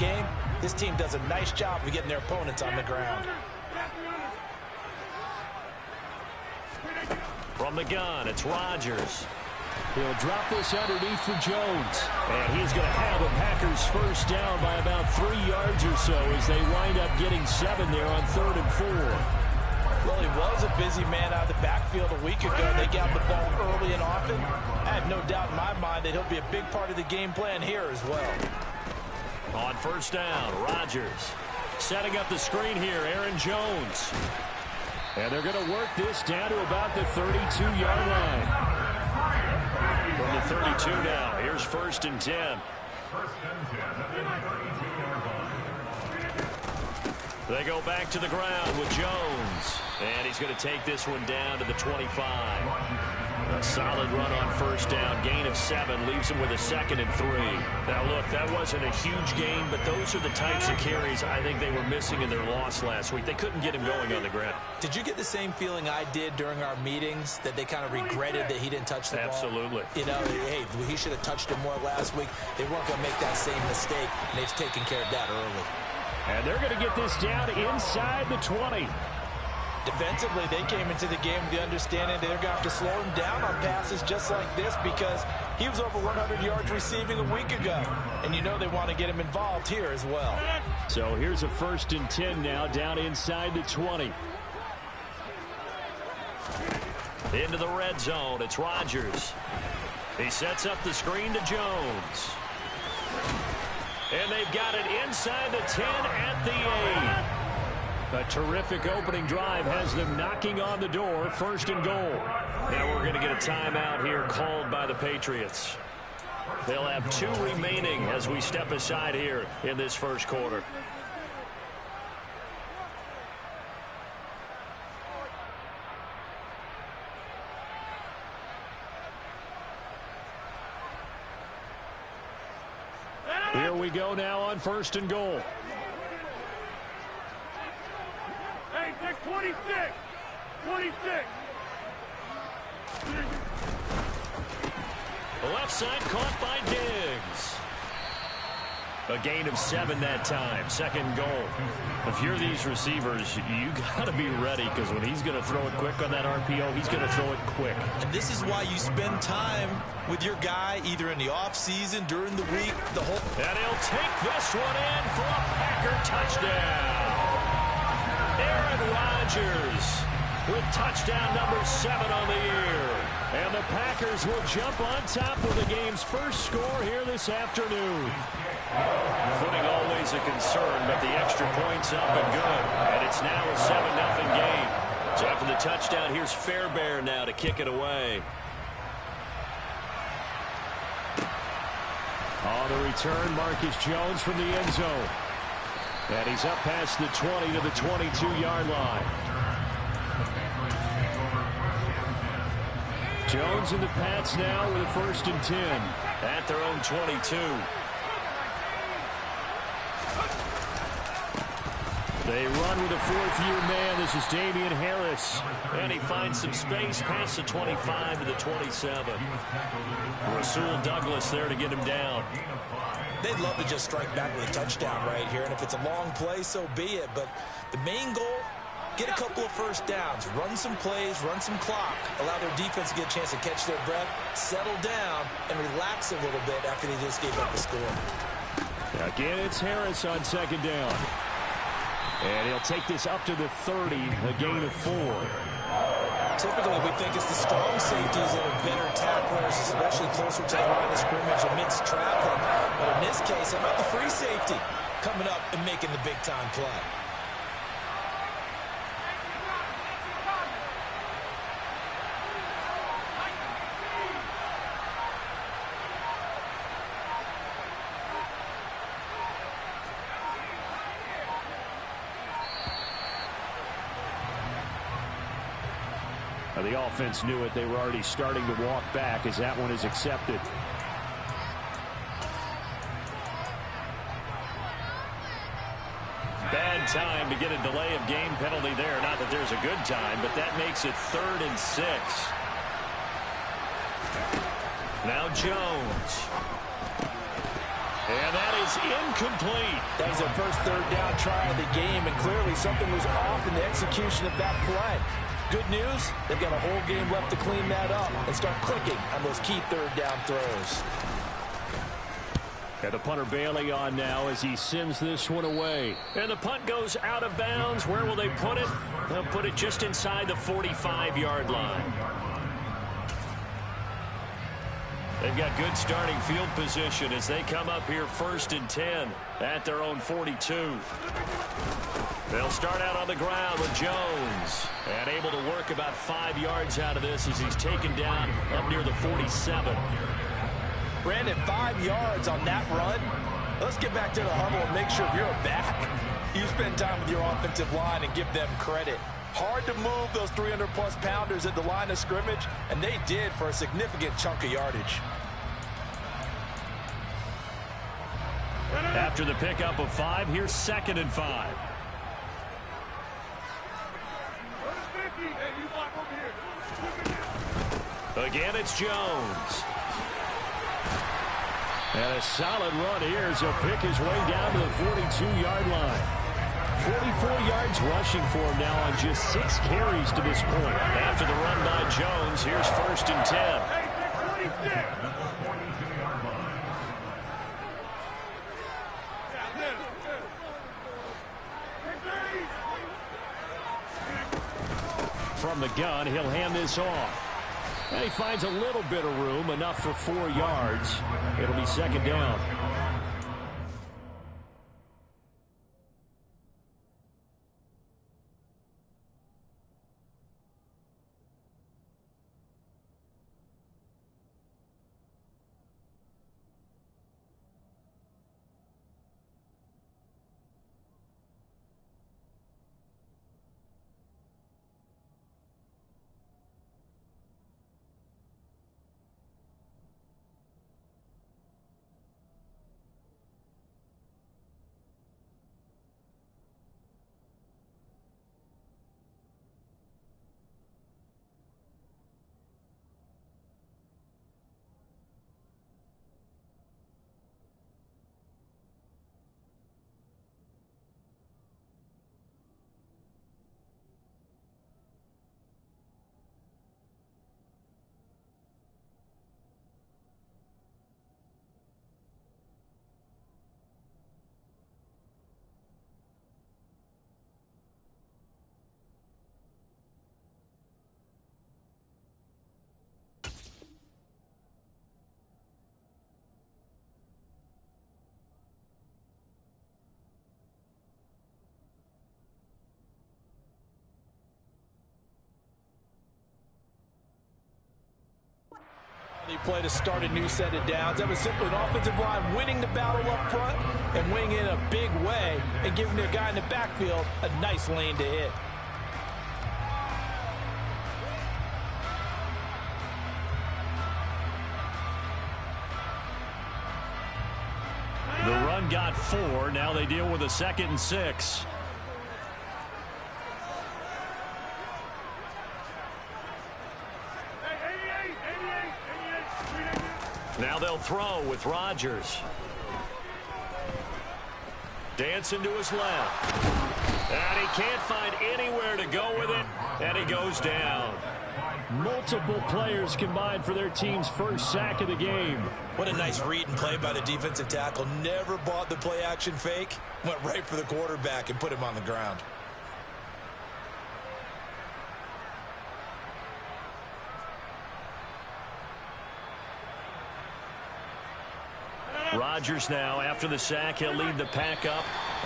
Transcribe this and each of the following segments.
game, this team does a nice job of getting their opponents on the ground. From the gun, it's Rodgers. He'll drop this underneath for Jones. And he's going to have a Packers first down by about 3 yards or so as they wind up getting 7 there on 3rd and 4. Well, he was a busy man out of the backfield a week ago. They got the ball early and often. I have no doubt in my mind that he'll be a big part of the game plan here as well. On first down, Rodgers. Setting up the screen here, Aaron Jones. And they're going to work this down to about the 32-yard line. From the 32 now, here's 1st and 10. They go back to the ground with Jones. And he's going to take this one down to the 25. A solid run on first down. Gain of 7 leaves him with a 2nd and 3. Now, look, that wasn't a huge gain, but those are the types of carries I think they were missing in their loss last week. They couldn't get him going on the ground. Did you get the same feeling I did during our meetings, that they kind of regretted that he didn't touch the ball? Absolutely. You know, hey, he should have touched it more last week. They weren't going to make that same mistake, and they've taken care of that early. And they're going to get this down inside the 20. Defensively, they came into the game with the understanding they're going to have to slow him down on passes just like this because he was over 100 yards receiving a week ago. And you know they want to get him involved here as well. So here's a 1st and 10 now down inside the 20. Into the red zone, it's Rodgers. He sets up the screen to Jones. And they've got it inside the 10 at the 8. A terrific opening drive has them knocking on the door. 1st and goal. Now we're going to get a timeout here called by the Patriots. They'll have 2 remaining as we step aside here in this first quarter. Here we go now on 1st and goal. Hey, 26! 26! The left side caught by Diggs. A gain of 7 that time. 2nd goal. If you're these receivers, you got to be ready because when he's going to throw it quick on that RPO, he's going to throw it quick. And this is why you spend time with your guy either in the offseason, during the week, the whole... And he'll take this one in for a Packer touchdown. Aaron Rodgers with touchdown number 7 on the year. And the Packers will jump on top of the game's first score here this afternoon. Footing always a concern, but the extra point's up and good. And it's now a 7-0 game. So after the touchdown, here's Fairbairn now to kick it away. On the return, Marcus Jones from the end zone. And he's up past the 20 to the 22-yard line. Jones and the Pats now with a 1st and 10. At their own 22. They run with a 4th-year man. This is Damian Harris. And he finds some space past the 25 to the 27. Rasul Douglas there to get him down. They'd love to just strike back with a touchdown right here. And if it's a long play, so be it. But the main goal, get a couple of first downs. Run some plays, run some clock. Allow their defense to get a chance to catch their breath, settle down, and relax a little bit after they just gave up the score. Again, it's Harris on 2nd down. And he'll take this up to the 30, a gain of 4. Typically, we think it's the strong safeties that are better tacklers, especially closer to the line of scrimmage amidst traffic. But in this case, how about the free safety coming up and making the big-time play? The offense knew it. They were already starting to walk back as that one is accepted. Bad time to get a delay of game penalty there. Not that there's a good time, but that makes it 3rd and 6. Now Jones. And that is incomplete. That was their first third down try of the game, and clearly something was off in the execution of that play. Good news, they've got a whole game left to clean that up and start clicking on those key third down throws. And the punter Bailey on now as he sends this one away. And the punt goes out of bounds. Where will they put it? They'll put it just inside the 45-yard line. They've got good starting field position as they come up here 1st and 10 at their own 42. They'll start out on the ground with Jones. And able to work about 5 yards out of this as he's taken down up near the 47. Brandon, 5 yards on that run. Let's get back to the huddle and make sure if you're a back, you spend time with your offensive line and give them credit. Hard to move those 300-plus pounders at the line of scrimmage, and they did for a significant chunk of yardage. After the pickup of 5, here's 2nd and 5. Again, it's Jones. And a solid run here as he'll pick his way down to the 42-yard line. 44 yards rushing for him now on just 6 carries to this point. After the run by Jones, here's 1st and 10. From the gun, he'll hand this off. And he finds a little bit of room, enough for 4 yards. It'll be 2nd down. He played to start a new set of downs. That was simply an offensive line winning the battle up front and winning in a big way and giving their guy in the backfield a nice lane to hit. The run got 4. Now they deal with a 2nd and 6. Now they'll throw with Rodgers. Dancing to his left. And he can't find anywhere to go with it. And he goes down. Multiple players combined for their team's first sack of the game. What a nice read and play by the defensive tackle. Never bought the play-action fake. Went right for the quarterback and put him on the ground. Rodgers now, after the sack, he'll lead the pack up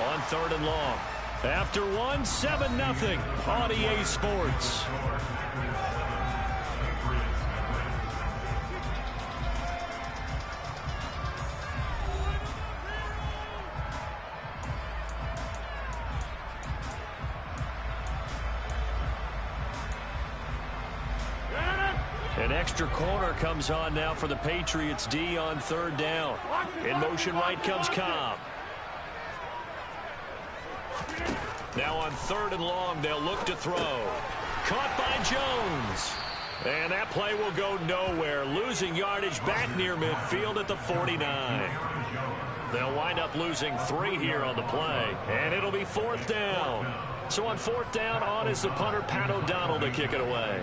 on 3rd and long. After 1, 7-0 on EA Sports. An extra corner comes on now for the Patriots D on 3rd down. In motion right comes Cobb. Now on 3rd and long, they'll look to throw. Caught by Jones. And that play will go nowhere. Losing yardage back near midfield at the 49. They'll wind up losing 3 here on the play, and it'll be 4th down. So on 4th down, on is the punter, Pat O'Donnell, to kick it away.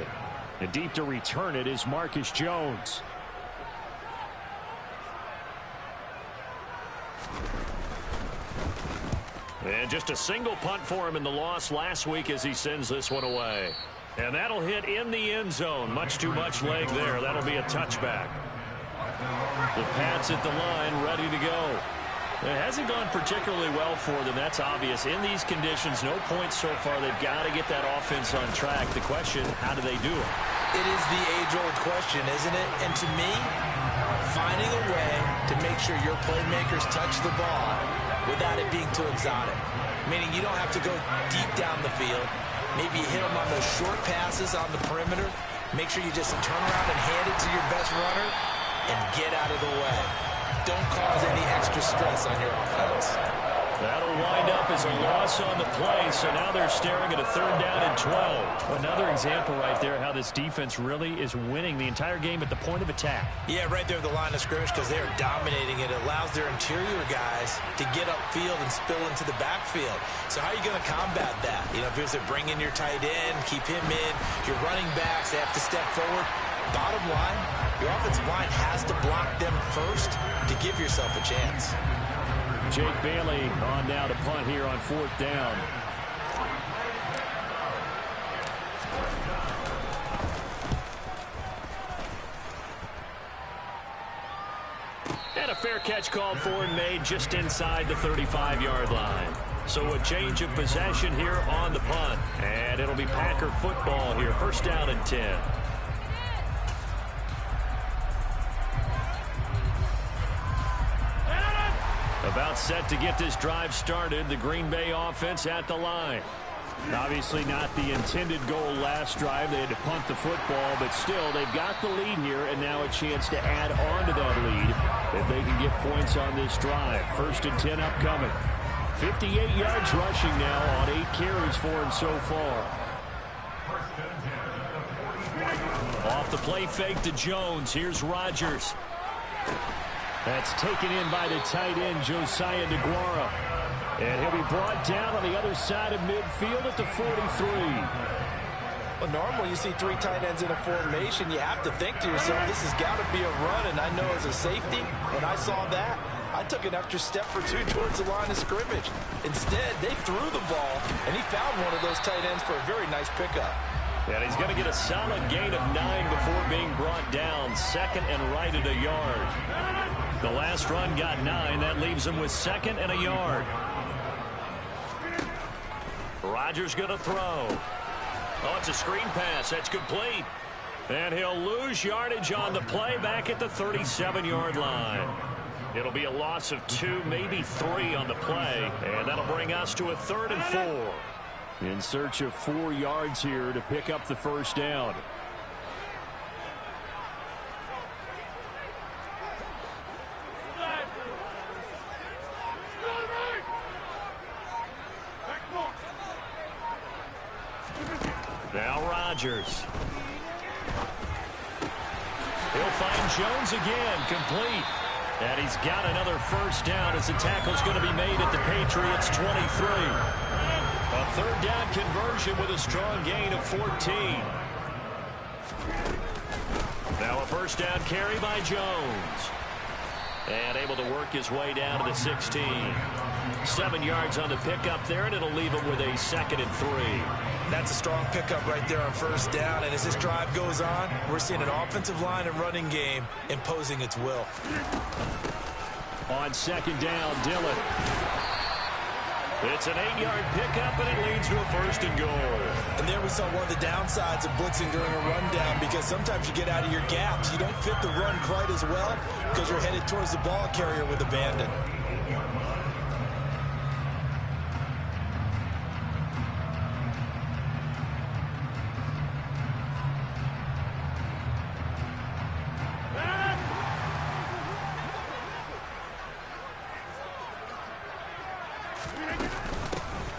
And deep to return it is Marcus Jones. And just a single punt for him in the loss last week as he sends this one away. And that'll hit in the end zone. Much too much leg there. That'll be a touchback. The Pats at the line, ready to go. It hasn't gone particularly well for them. That's obvious. In these conditions, no points so far. They've got to get that offense on track. The question, how do they do it? It is the age-old question, isn't it? And to me, finding a way to make sure your playmakers touch the ball without it being too exotic. Meaning you don't have to go deep down the field. Maybe you hit them on those short passes on the perimeter. Make sure you just turn around and hand it to your best runner and get out of the way. Don't cause any extra stress on your offense. That'll wind up as a loss on the play, so now they're staring at a 3rd down and 12. Another example right there how this defense really is winning the entire game at the point of attack. Yeah, right there at the line of scrimmage because they are dominating it. It allows their interior guys to get upfield and spill into the backfield. So how are you going to combat that? You know, if you're bring in your tight end, keep him in, your running backs, they have to step forward. Bottom line, your offensive line has to block them first to give yourself a chance. Jake Bailey on now to punt here on 4th down. And a fair catch called for and made just inside the 35-yard line. So a change of possession here on the punt. And it'll be Packer football here. 1st down and 10. About set to get this drive started. The Green Bay offense at the line. Obviously not the intended goal last drive. They had to punt the football, but still they've got the lead here, and now a chance to add on to that lead if they can get points on this drive. 1st and 10 upcoming. 58 yards rushing now on 8 carries for him so far. Off the play fake to Jones. Here's Rodgers. That's taken in by the tight end, Josiah DeGuara. And he'll be brought down on the other side of midfield at the 43. Well, normally you see 3 tight ends in a formation. You have to think to yourself, this has got to be a run. And I know as a safety, when I saw that, I took an extra step or 2 towards the line of scrimmage. Instead, they threw the ball, and he found one of those tight ends for a very nice pickup. And he's going to get a solid gain of 9 before being brought down. 2nd and right at a yard. The last run got 9. That leaves him with 2nd and a yard. Rodgers going to throw. Oh, it's a screen pass. That's complete. And he'll lose yardage on the play back at the 37-yard line. It'll be a loss of 2, maybe 3 on the play. And that'll bring us to a 3rd and 4. In search of 4 yards here to pick up the 1st down. Now Rodgers. He'll find Jones again, complete. And he's got another 1st down as the tackle's going to be made at the Patriots' 23. A 3rd down conversion with a strong gain of 14. Now a 1st down carry by Jones. And able to work his way down to the 16. 7 yards on the pickup there, and it'll leave him with a 2nd and 3. That's a strong pickup right there on 1st down. And as this drive goes on, we're seeing an offensive line and running game imposing its will. On 2nd down, Dillon. It's an 8-yard pickup, and it leads to a 1st and goal. And there we saw one of the downsides of blitzing during a rundown, because sometimes you get out of your gaps. You don't fit the run quite as well because you're headed towards the ball carrier with abandon.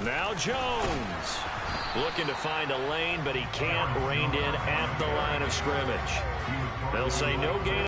Now Jones looking to find a lane, but he can't. Reined in at the line of scrimmage. They'll say no gain.